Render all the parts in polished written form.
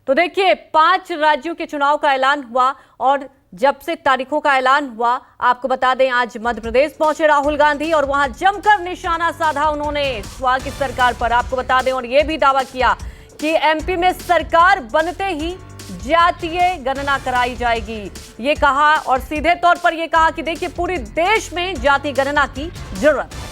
तो देखिए 5 राज्यों के चुनाव का ऐलान हुआ और जब से तारीखों का ऐलान हुआ, आपको बता दें आज मध्य प्रदेश पहुंचे राहुल गांधी और वहां जमकर निशाना साधा उन्होंने स्वाहा की सरकार पर। आपको बता दें और यह भी दावा किया कि एमपी में सरकार बनते ही जातीय गणना कराई जाएगी, ये कहा और सीधे तौर पर यह कहा कि देखिए पूरे देश में जाति गणना की जरूरत है।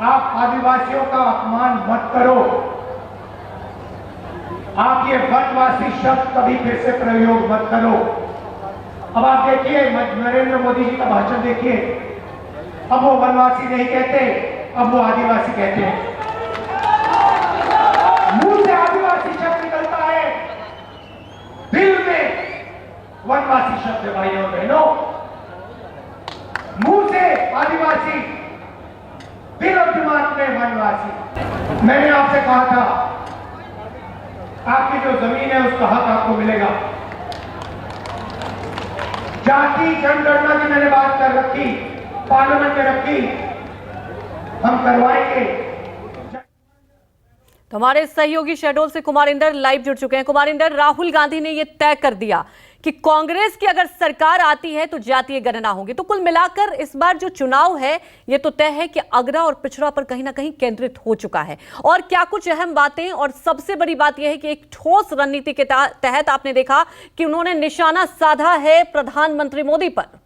आप आदिवासियों का अपमान मत करो। आप ये वनवासी शब्द कभी फिर से प्रयोग मत करो। अब आप देखिए नरेंद्र मोदी जी का भाषण देखिए, अब वो वनवासी नहीं कहते, अब वो आदिवासी कहते हैं। मुंह से आदिवासी शब्द निकलता है, दिल में वनवासी शब्द है। भाइयों और बहनों, मुंह से आदिवासी, दिल और दिमाग में वनवासी। मैंने आपसे कहा था आपकी जो जमीन है उसका हक आपको मिलेगा। जाति जनगणना की मैंने बात कर रखी, पार्लियामेंट में रखी, हम करवाएंगे। तो हमारे सहयोगी शहडोल से कुमार इंदर लाइव जुड़ चुके हैं। कुमार इंदर, राहुल गांधी ने यह तय कर दिया कि कांग्रेस की अगर सरकार आती है तो जातीय गणना होगी। तो कुल मिलाकर इस बार जो चुनाव है यह तो तय है कि अगड़ा और पिछड़ा पर कहीं ना कहीं केंद्रित हो चुका है। और क्या कुछ अहम बातें, और सबसे बड़ी बात यह है कि एक ठोस रणनीति के तहत आपने देखा कि उन्होंने निशाना साधा है प्रधानमंत्री मोदी पर।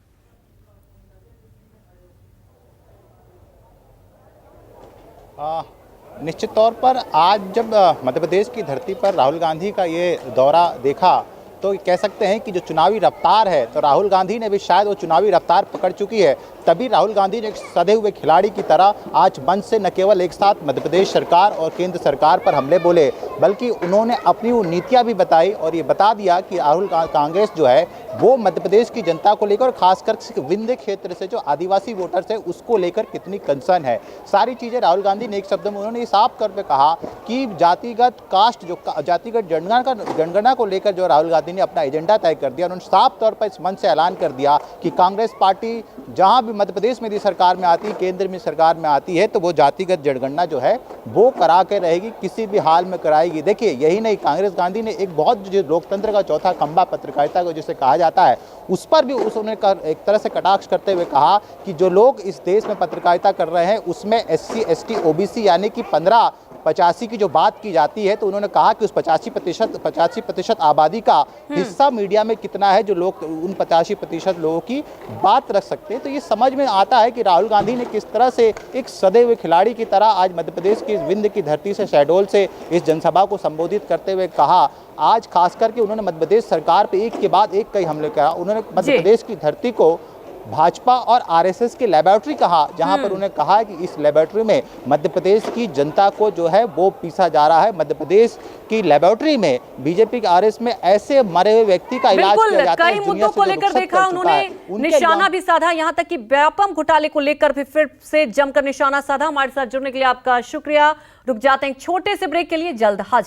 निश्चित तौर पर आज जब मध्य प्रदेश की धरती पर राहुल गांधी का ये दौरा देखा तो कह सकते हैं कि जो चुनावी रफ्तार है, तो राहुल गांधी ने भी शायद वो चुनावी रफ्तार पकड़ चुकी है। तभी राहुल गांधी ने एक सधे हुए खिलाड़ी की तरह आज मंच से न केवल एक साथ मध्य प्रदेश सरकार और केंद्र सरकार पर हमले बोले, बल्कि उन्होंने अपनी वो नीतियाँ भी बताई और ये बता दिया कि राहुल कांग्रेस जो है वो मध्य प्रदेश की जनता को लेकर, खासकर विंध्य क्षेत्र से जो आदिवासी वोटर्स है उसको लेकर कितनी कंसर्न है। सारी चीज़ें राहुल गांधी ने एक शब्द में उन्होंने साफ तौर पर कहा कि जातिगत कास्ट, जो जातिगत जनगणना को लेकर जो राहुल गांधी ने अपना एजेंडा तय कर दिया। उन्होंने साफ तौर पर इस मंच से ऐलान कर दिया कि कांग्रेस पार्टी जहां भी मध्य प्रदेश में यदि सरकार में आती, केंद्र में सरकार में आती है, तो वो जातिगत जनगणना जो है वो करा के रहेगी, किसी भी हाल में कराएगी। देखिए यही नहीं, कांग्रेस गांधी ने एक बहुत जो लोकतंत्र का चौथा खंभा पत्रकारिता को जिसे कहा जाता है उस पर भी उसने एक तरह से कटाक्ष करते हुए कहा कि जो लोग इस देश में पत्रकारिता कर रहे हैं उसमें SC ST OBC यानी कि 15-85 की जो बात की जाती है, तो उन्होंने कहा कि उस 85% आबादी का हिस्सा मीडिया में कितना है जो लोग उन 85% लोगों की बात रख सकते हैं। तो ये समझ में आता है कि राहुल गांधी ने किस तरह से एक सदे हुए खिलाड़ी की तरह आज मध्य प्रदेश की विंध्य की धरती से शहडोल से इस जनसभा को संबोधित करते हुए कहा। आज खास करके उन्होंने मध्य प्रदेश सरकार पे एक के बाद एक कई हमले किया। उन्होंने मध्य प्रदेश की धरती को भाजपा और RSS की लेबोरेटरी कहा, जहां पर उन्होंने कहा कि इस लेबोरेटरी में मध्य प्रदेश की जनता को जो है वो पीसा जा रहा है। मध्य प्रदेश की लेबोरेटरी में बीजेपी के RSS में ऐसे मरे हुए व्यक्ति का इलाज किया जाता है। कई मुद्दों को लेकर देखा उन्होंने, निशाना भी साधा, यहां तक कि व्यापम घोटाले को लेकर भी फिर से जमकर निशाना साधा। हमारे साथ जुड़ने के लिए आपका शुक्रिया। रुक जाते हैं छोटे से ब्रेक के लिए, जल्द हाजिर।